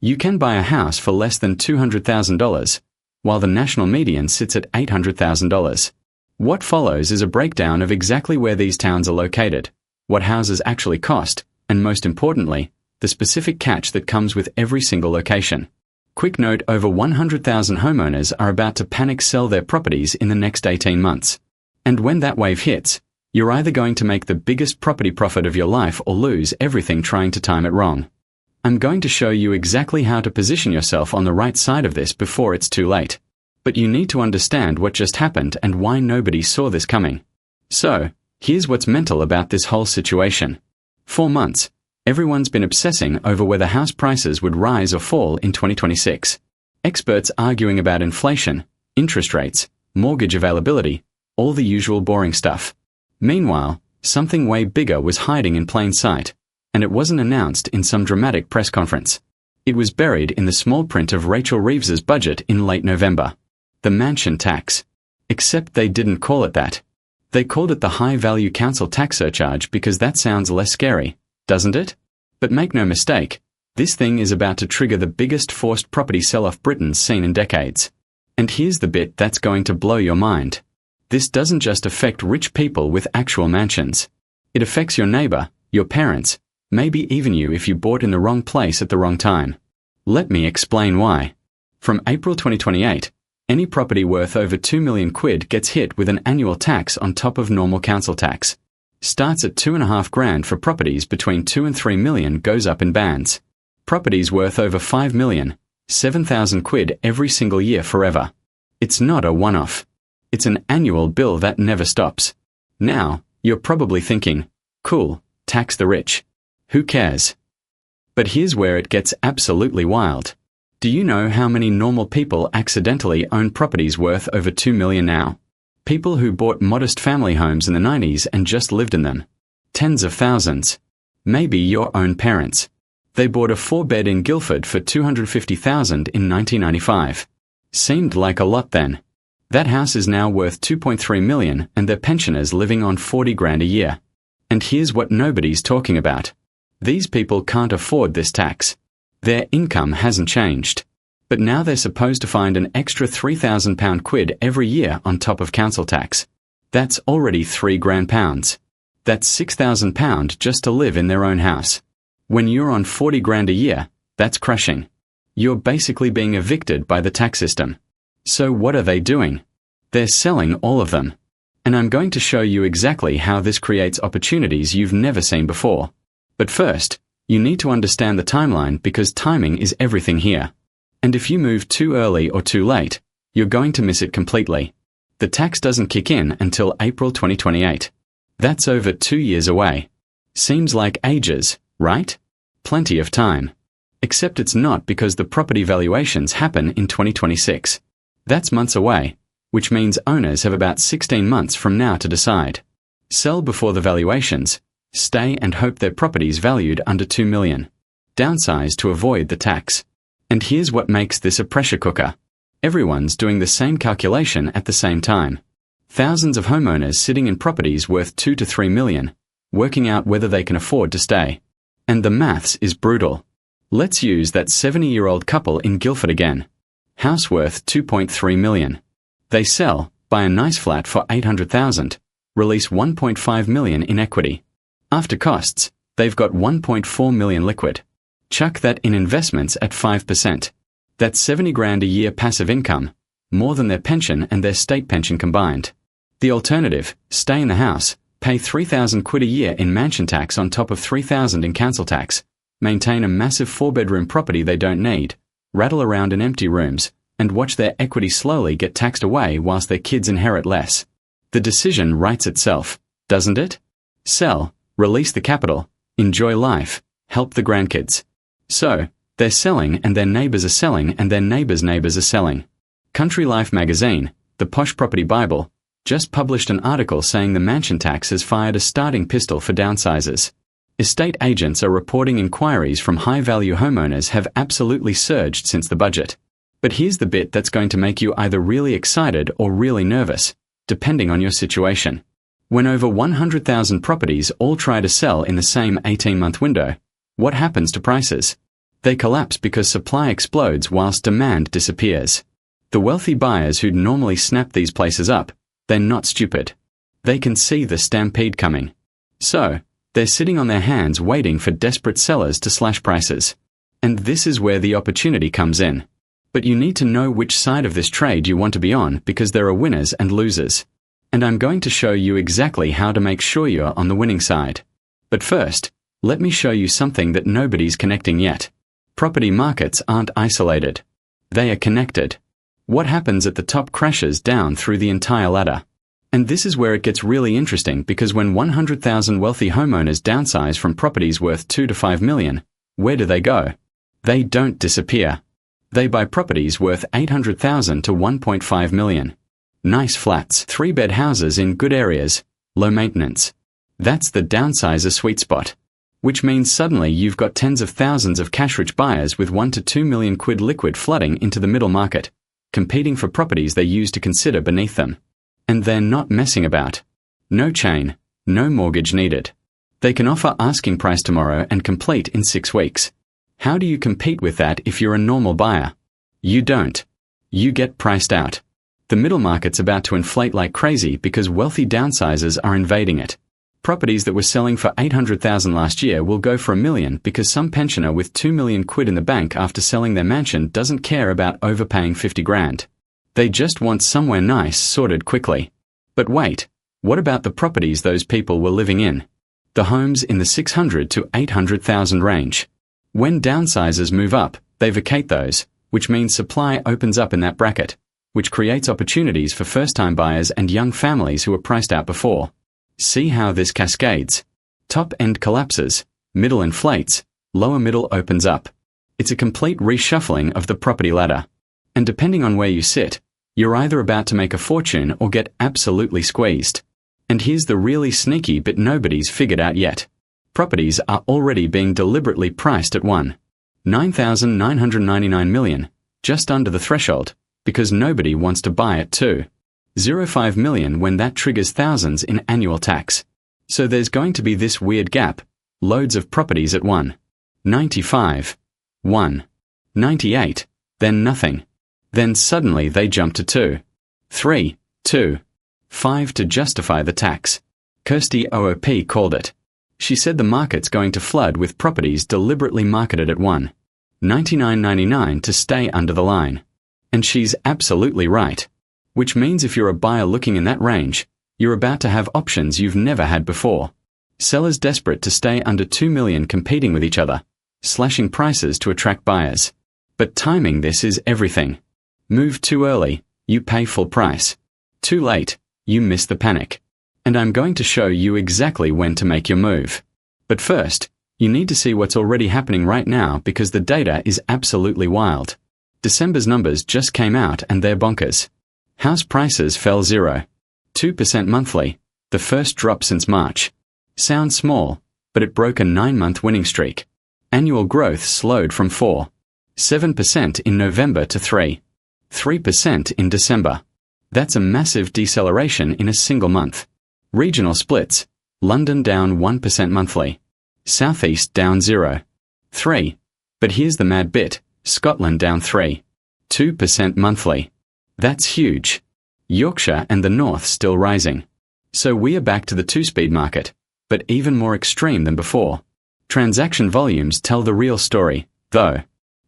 You can buy a house for less than $200,000, while the national median sits at $800,000. What follows is a breakdown of exactly where these towns are located, what houses actually cost, and most importantly, the specific catch that comes with every single location. Quick note, over 100,000 homeowners are about to panic sell their properties in the next 18 months. And when that wave hits, you're either going to make the biggest property profit of your life or lose everything trying to time it wrong. I'm going to show you exactly how to position yourself on the right side of this before it's too late. But you need to understand what just happened and why nobody saw this coming. So, here's what's mental about this whole situation. For months, everyone's been obsessing over whether house prices would rise or fall in 2026. Experts arguing about inflation, interest rates, mortgage availability, all the usual boring stuff. Meanwhile, something way bigger was hiding in plain sight, and it wasn't announced in some dramatic press conference. It was buried in the small print of Rachel Reeves Budget in late November. The mansion tax. Except they didn't call it that. They called it the High Value Council Tax Surcharge because that sounds less scary, doesn't it? But make no mistake, this thing is about to trigger the biggest forced property sell-off Britain's seen in decades. And here's the bit that's going to blow your mind. This doesn't just affect rich people with actual mansions. It affects your neighbor, your parents, maybe even you if you bought in the wrong place at the wrong time. Let me explain why. From April 2028, any property worth over 2 million quid gets hit with an annual tax on top of normal council tax. Starts at 2.5 grand for properties between 2 and 3 million, goes up in bands. Properties worth over 5 million, 7,000 quid every single year forever. It's not a one-off. It's an annual bill that never stops. Now, you're probably thinking, cool, tax the rich. Who cares? But here's where it gets absolutely wild. Do you know how many normal people accidentally own properties worth over 2 million now? People who bought modest family homes in the 90s and just lived in them. Tens of thousands. Maybe your own parents. They bought a 4-bed in Guildford for $250,000 in 1995. Seemed like a lot then. That house is now worth 2.3 million and their pensioners living on 40 grand a year. And here's what nobody's talking about. These people can't afford this tax. Their income hasn't changed. But now they're supposed to find an extra £3,000 quid every year on top of council tax. That's already £3 grand. That's £6,000 just to live in their own house. When you're on 40 grand a year, that's crushing. You're basically being evicted by the tax system. So what are they doing? They're selling all of them. And I'm going to show you exactly how this creates opportunities you've never seen before. But first, you need to understand the timeline because timing is everything here. And if you move too early or too late, you're going to miss it completely. The tax doesn't kick in until April 2028. That's over 2 years away. Seems like ages, right? Plenty of time. Except it's not because the property valuations happen in 2026. That's months away, which means owners have about 16 months from now to decide. Sell before the valuations, stay and hope their property's valued under 2 million. Downsize to avoid the tax. And here's what makes this a pressure cooker. Everyone's doing the same calculation at the same time. Thousands of homeowners sitting in properties worth 2 to 3 million, working out whether they can afford to stay. And the maths is brutal. Let's use that 70-year-old couple in Guildford again. House worth 2.3 million. They sell, buy a nice flat for 800,000, release 1.5 million in equity. After costs, they've got 1.4 million liquid. Chuck that in investments at 5%. That's 70 grand a year passive income, more than their pension and their state pension combined. The alternative, stay in the house, pay 3,000 quid a year in mansion tax on top of 3,000 in council tax, maintain a massive 4-bedroom property they don't need, rattle around in empty rooms, and watch their equity slowly get taxed away whilst their kids inherit less. The decision writes itself, doesn't it? Sell, release the capital, enjoy life, help the grandkids. So, they're selling and their neighbours are selling and their neighbours' neighbours are selling. Country Life magazine, the Posh Property Bible, just published an article saying the mansion tax has fired a starting pistol for downsizers. Estate agents are reporting inquiries from high-value homeowners have absolutely surged since the budget. But here's the bit that's going to make you either really excited or really nervous, depending on your situation. When over 100,000 properties all try to sell in the same 18-month window, what happens to prices? They collapse because supply explodes whilst demand disappears. The wealthy buyers who'd normally snap these places up, they're not stupid. They can see the stampede coming. So, they're sitting on their hands waiting for desperate sellers to slash prices. And this is where the opportunity comes in. But you need to know which side of this trade you want to be on because there are winners and losers. And I'm going to show you exactly how to make sure you're on the winning side. But first, let me show you something that nobody's connecting yet. Property markets aren't isolated. They are connected. What happens at the top crashes down through the entire ladder. And this is where it gets really interesting because when 100,000 wealthy homeowners downsize from properties worth 2 to 5 million, where do they go? They don't disappear. They buy properties worth 800,000 to 1.5 million. Nice flats, 3-bed houses in good areas, low maintenance. That's the downsizer sweet spot. Which means suddenly you've got tens of thousands of cash-rich buyers with 1 to 2 million quid liquid flooding into the middle market, competing for properties they used to consider beneath them. And they're not messing about. No chain, no mortgage needed. They can offer asking price tomorrow and complete in 6 weeks. How do you compete with that if you're a normal buyer? You don't. You get priced out. The middle market's about to inflate like crazy because wealthy downsizers are invading it. Properties that were selling for 800,000 last year will go for $1 million because some pensioner with 2 million quid in the bank after selling their mansion doesn't care about overpaying 50 grand. They just want somewhere nice sorted quickly. But wait, what about the properties those people were living in? The homes in the 600 to 800,000 range. When downsizers move up, they vacate those, which means supply opens up in that bracket, which creates opportunities for first-time buyers and young families who were priced out before. See how this cascades. Top end collapses, middle inflates, lower middle opens up. It's a complete reshuffling of the property ladder. And depending on where you sit, you're either about to make a fortune or get absolutely squeezed. And here's the really sneaky bit nobody's figured out yet. Properties are already being deliberately priced at 1,999 million, just under the threshold, because nobody wants to buy at 2.05 million when that triggers thousands in annual tax. So there's going to be this weird gap, loads of properties at 1.95, 1.98, then nothing. Then suddenly they jump to 2.3, 2.5 to justify the tax. Kirsty OOP called it. She said the market's going to flood with properties deliberately marketed at 1.9999 to stay under the line. And she's absolutely right. Which means if you're a buyer looking in that range, you're about to have options you've never had before. Sellers desperate to stay under 2 million competing with each other, slashing prices to attract buyers. But timing this is everything. Move too early, you pay full price. Too late, you miss the panic. And I'm going to show you exactly when to make your move. But first, you need to see what's already happening right now because the data is absolutely wild. December's numbers just came out and they're bonkers. House prices fell 0.2% monthly, the first drop since March. Sounds small, but it broke a 9-month winning streak. Annual growth slowed from 4.7% in November to 3% in December. That's a massive deceleration in a single month. Regional splits. London down 1% monthly. Southeast down 0.3%. But here's the mad bit. Scotland down 3.2% monthly. That's huge. Yorkshire and the North still rising. So we are back to the two-speed market, but even more extreme than before. Transaction volumes tell the real story, though.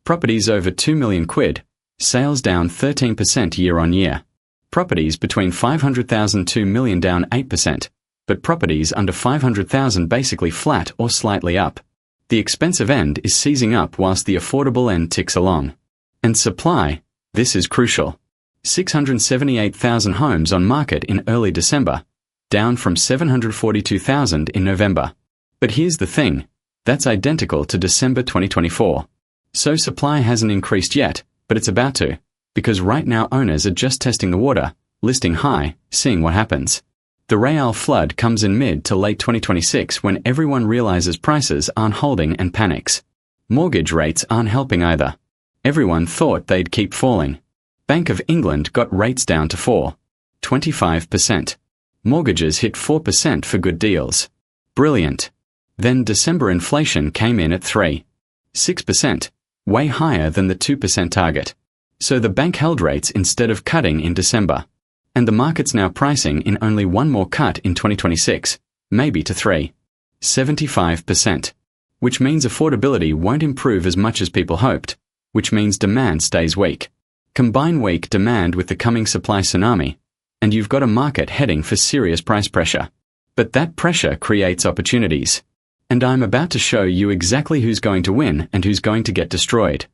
Properties over 2 million quid, sales down 13% year on year. Properties between 500,000 to 2 million down 8%, but properties under 500,000 basically flat or slightly up. The expensive end is seizing up whilst the affordable end ticks along. And supply, this is crucial. 678,000 homes on market in early December, down from 742,000 in November. But here's the thing, that's identical to December 2024. So supply hasn't increased yet, but it's about to, because right now owners are just testing the water, listing high, seeing what happens. The real flood comes in mid to late 2026 when everyone realizes prices aren't holding and panics. Mortgage rates aren't helping either. Everyone thought they'd keep falling. Bank of England got rates down to 4.25%. Mortgages hit 4% for good deals. Brilliant. Then December inflation came in at 3.6%, way higher than the 2% target. So the bank held rates instead of cutting in December. And the market's now pricing in only one more cut in 2026, maybe to 3. 75%. Which means affordability won't improve as much as people hoped, which means demand stays weak. Combine weak demand with the coming supply tsunami, and you've got a market heading for serious price pressure. But that pressure creates opportunities. And I'm about to show you exactly who's going to win and who's going to get destroyed.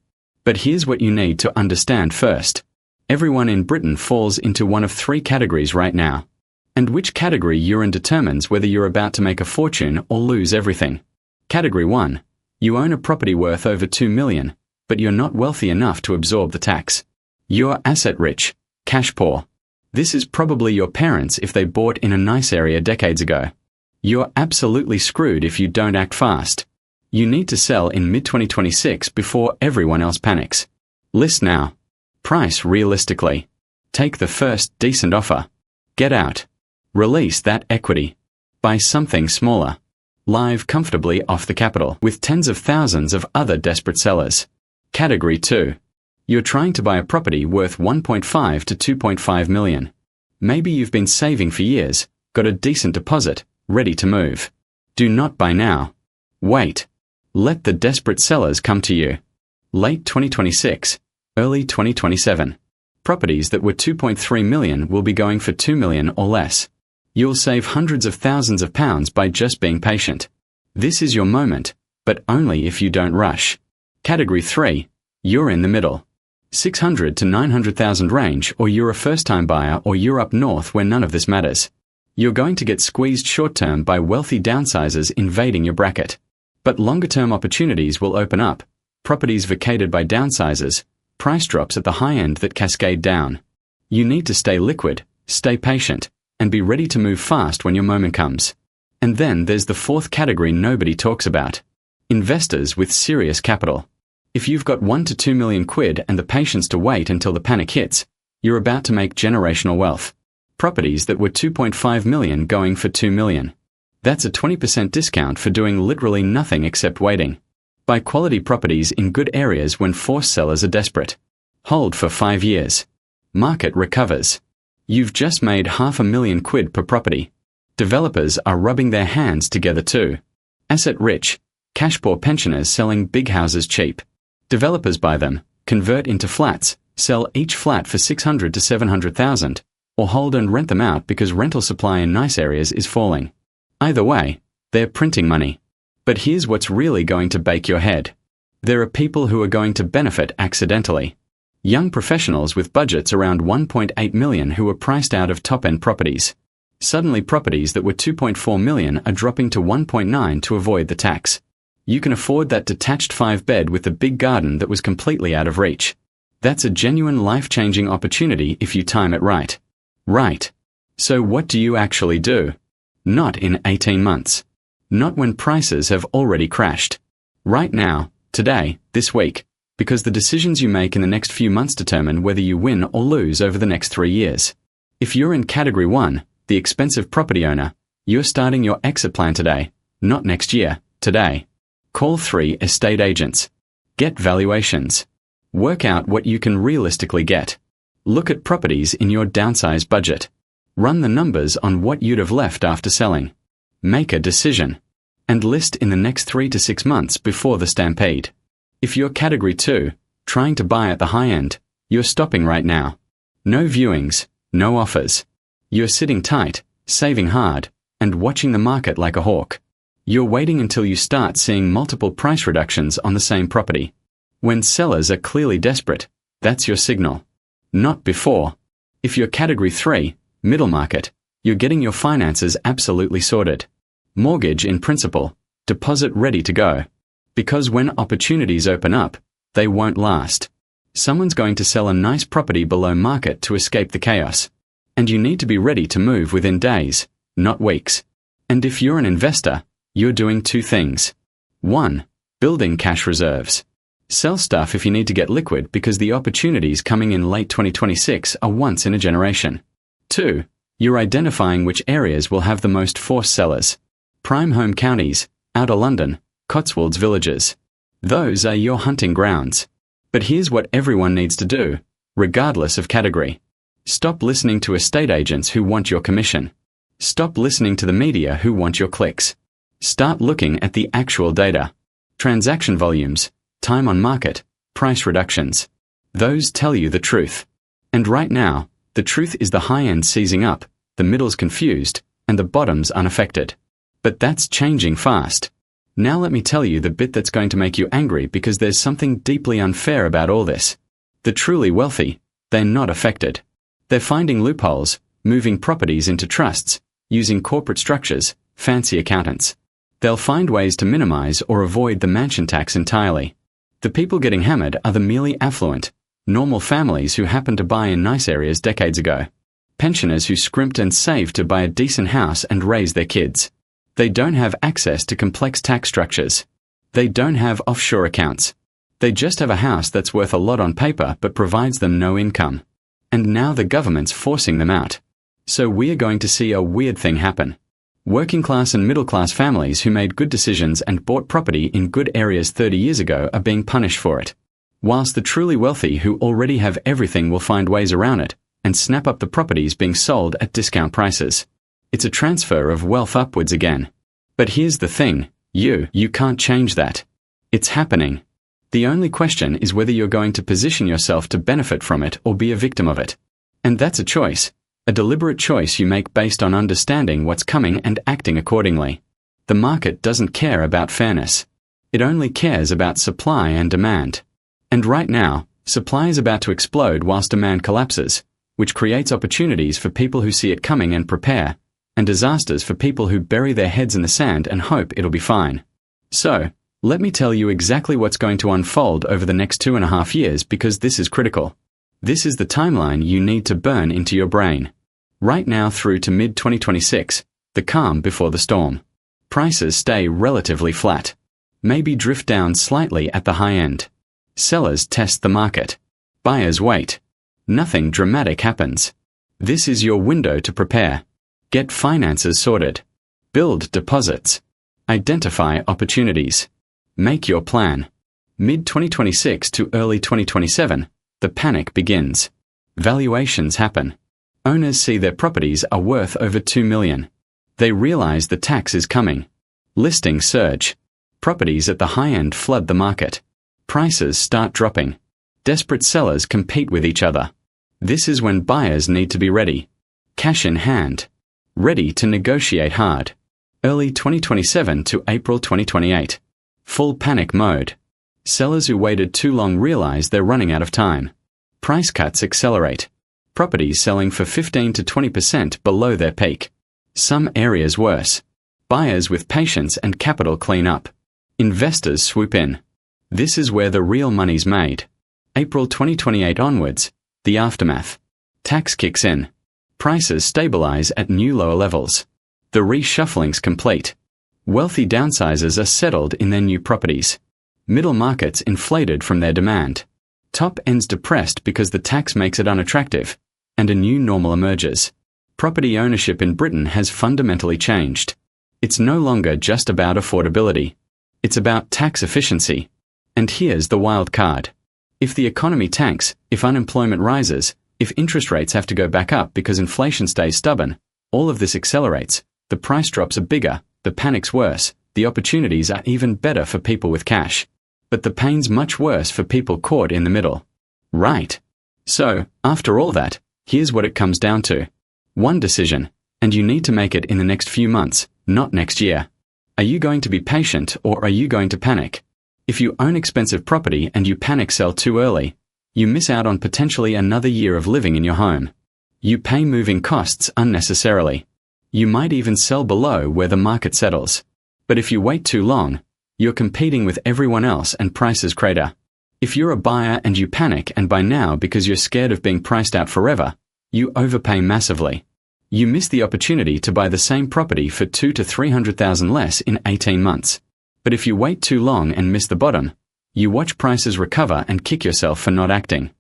But here's what you need to understand first. Everyone in Britain falls into one of 3 categories right now. And which category you're in determines whether you're about to make a fortune or lose everything. Category 1. You own a property worth over $2 million, but you're not wealthy enough to absorb the tax. You're asset rich, cash poor. This is probably your parents if they bought in a nice area decades ago. You're absolutely screwed if you don't act fast. You need to sell in mid-2026 before everyone else panics. List now. Price realistically. Take the first decent offer. Get out. Release that equity. Buy something smaller. Live comfortably off the capital with tens of thousands of other desperate sellers. Category 2. You're trying to buy a property worth 1.5 to 2.5 million. Maybe you've been saving for years, got a decent deposit, ready to move. Do not buy now. Wait. Let the desperate sellers come to you. Late 2026, early 2027. Properties that were 2.3 million will be going for 2 million or less. You'll save hundreds of thousands of pounds by just being patient. This is your moment, but only if you don't rush. Category 3. You're in the middle. 600 to 900,000 range, or you're a first-time buyer, or you're up north where none of this matters. You're going to get squeezed short-term by wealthy downsizers invading your bracket. But longer-term opportunities will open up. Properties vacated by downsizers, price drops at the high end that cascade down. You need to stay liquid, stay patient, and be ready to move fast when your moment comes. And then there's the 4th category nobody talks about. Investors with serious capital. If you've got 1 to 2 million quid and the patience to wait until the panic hits, you're about to make generational wealth. Properties that were 2.5 million going for 2 million. That's a 20% discount for doing literally nothing except waiting. Buy quality properties in good areas when forced sellers are desperate. Hold for 5 years. Market recovers. You've just made £500,000 quid per property. Developers are rubbing their hands together too. Asset rich, cash poor pensioners selling big houses cheap. Developers buy them, convert into flats, sell each flat for 600 to 700,000, or hold and rent them out because rental supply in nice areas is falling. Either way, they're printing money. But here's what's really going to bake your head. There are people who are going to benefit accidentally. Young professionals with budgets around 1.8 million who are priced out of top-end properties. Suddenly properties that were 2.4 million are dropping to 1.9 to avoid the tax. You can afford that detached 5-bed with the big garden that was completely out of reach. That's a genuine life-changing opportunity if you time it right. Right. So what do you actually do? Not in 18 months. Not when prices have already crashed. Right now, today, this week, because the decisions you make in the next few months determine whether you win or lose over the next 3 years. If you're in Category 1, the expensive property owner, you're starting your exit plan today, not next year, today. Call 3 estate agents. Get valuations. Work out what you can realistically get. Look at properties in your downsize budget. Run the numbers on what you'd have left after selling. Make a decision. And list in the next 3 to 6 months before the stampede. If you're Category 2, trying to buy at the high end, you're stopping right now. No viewings, no offers. You're sitting tight, saving hard, and watching the market like a hawk. You're waiting until you start seeing multiple price reductions on the same property. When sellers are clearly desperate, that's your signal. Not before. If you're Category 3, middle market, you're getting your finances absolutely sorted. Mortgage in principle, deposit ready to go. Because when opportunities open up, they won't last. Someone's going to sell a nice property below market to escape the chaos. And you need to be ready to move within days, not weeks. And if you're an investor, you're doing 2 things. 1. Building cash reserves. Sell stuff if you need to get liquid because the opportunities coming in late 2026 are once in a generation. 2. You're identifying which areas will have the most forced sellers. Prime home counties, outer London, Cotswolds villages. Those are your hunting grounds. But here's what everyone needs to do, regardless of category. Stop listening to estate agents who want your commission. Stop listening to the media who want your clicks. Start looking at the actual data. Transaction volumes, time on market, price reductions. Those tell you the truth. And right now, the truth is the high end seizing up, the middle's confused, and the bottom's unaffected. But that's changing fast. Now let me tell you the bit that's going to make you angry, because there's something deeply unfair about all this. The truly wealthy, they're not affected. They're finding loopholes, moving properties into trusts, using corporate structures, fancy accountants. They'll find ways to minimize or avoid the mansion tax entirely. The people getting hammered are the merely affluent, normal families who happened to buy in nice areas decades ago. Pensioners who scrimped and saved to buy a decent house and raise their kids. They don't have access to complex tax structures. They don't have offshore accounts. They just have a house that's worth a lot on paper but provides them no income. And now the government's forcing them out. So we're going to see a weird thing happen. Working class and middle class families who made good decisions and bought property in good areas 30 years ago are being punished for it. Whilst the truly wealthy who already have everything will find ways around it and snap up the properties being sold at discount prices. It's a transfer of wealth upwards again. But here's the thing, you can't change that. It's happening. The only question is whether you're going to position yourself to benefit from it or be a victim of it. And that's a choice, a deliberate choice you make based on understanding what's coming and acting accordingly. The market doesn't care about fairness. It only cares about supply and demand. And right now, supply is about to explode whilst demand collapses, which creates opportunities for people who see it coming and prepare, and disasters for people who bury their heads in the sand and hope it'll be fine. So, let me tell you exactly what's going to unfold over the next 2.5 years, because this is critical. This is the timeline you need to burn into your brain. Right now through to mid-2026, the calm before the storm. Prices stay relatively flat. Maybe drift down slightly at the high end. Sellers test the market. Buyers wait. Nothing dramatic happens. This is your window to prepare. Get finances sorted. Build deposits. Identify opportunities. Make your plan. Mid-2026 to early 2027, the panic begins. Valuations happen. Owners see their properties are worth over $2 million. They realize the tax is coming. Listings surge. Properties at the high end flood the market. Prices start dropping. Desperate sellers compete with each other. This is when buyers need to be ready. Cash in hand. Ready to negotiate hard. Early 2027 to April 2028. Full panic mode. Sellers who waited too long realize they're running out of time. Price cuts accelerate. Properties selling for 15 to 20% below their peak. Some areas worse. Buyers with patience and capital clean up. Investors swoop in. This is where the real money's made. April 2028 onwards, the aftermath. Tax kicks in. Prices stabilize at new lower levels. The reshuffling's complete. Wealthy downsizers are settled in their new properties. Middle markets inflated from their demand. Top ends depressed because the tax makes it unattractive, and a new normal emerges. Property ownership in Britain has fundamentally changed. It's no longer just about affordability. It's about tax efficiency. And here's the wild card. If the economy tanks, if unemployment rises, if interest rates have to go back up because inflation stays stubborn, all of this accelerates. The price drops are bigger, the panic's worse, the opportunities are even better for people with cash. But the pain's much worse for people caught in the middle. Right. So, after all that, here's what it comes down to. One decision, and you need to make it in the next few months, not next year. Are you going to be patient, or are you going to panic? If you own expensive property and you panic sell too early, you miss out on potentially another year of living in your home. You pay moving costs unnecessarily. You might even sell below where the market settles. But if you wait too long, you're competing with everyone else and prices crater. If you're a buyer and you panic, and by now because you're scared of being priced out forever, you overpay massively. You miss the opportunity to buy the same property for $200,000 to $300,000 less in 18 months. But if you wait too long and miss the bottom, you watch prices recover and kick yourself for not acting.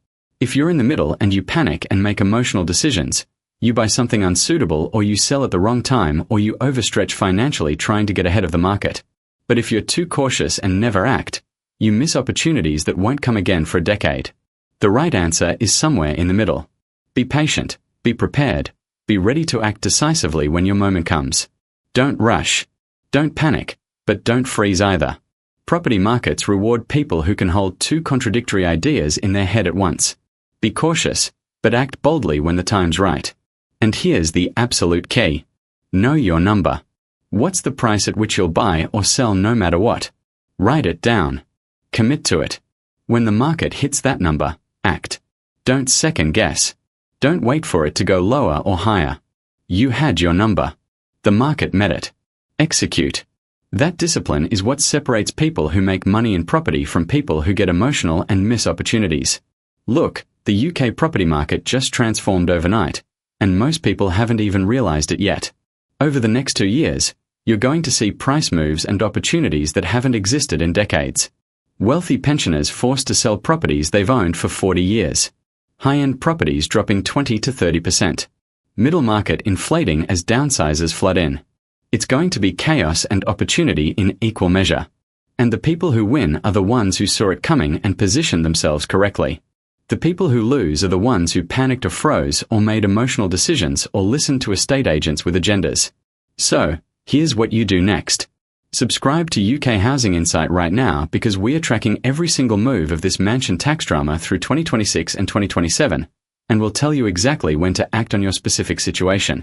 If you're in the middle and you panic and make emotional decisions, you buy something unsuitable, or you sell at the wrong time, or you overstretch financially trying to get ahead of the market. But if you're too cautious and never act, You miss opportunities that won't come again for a decade. The right answer is somewhere in the middle. Be patient, be prepared, be ready to act decisively when your moment comes. Don't rush. Don't panic, but don't freeze either. Property markets reward people who can hold two contradictory ideas in their head at once. Be cautious, but act boldly when the time's right. And here's the absolute key. Know your number. What's the price at which you'll buy or sell no matter what? Write it down. Commit to it. When the market hits that number, act. Don't second guess. Don't wait for it to go lower or higher. You had your number. The market met it. Execute. That discipline is what separates people who make money in property from people who get emotional and miss opportunities. Look, the UK property market just transformed overnight, and most people haven't even realized it yet. Over the next 2 years, you're going to see price moves and opportunities that haven't existed in decades. Wealthy pensioners forced to sell properties they've owned for 40 years. High-end properties dropping 20 to 30%. Middle market inflating as downsizers flood in. It's going to be chaos and opportunity in equal measure. And the people who win are the ones who saw it coming and positioned themselves correctly. The people who lose are the ones who panicked or froze or made emotional decisions or listened to estate agents with agendas. So, here's what you do next. Subscribe to UK Housing Insight right now because we are tracking every single move of this mansion tax drama through 2026 and 2027, and we'll tell you exactly when to act on your specific situation.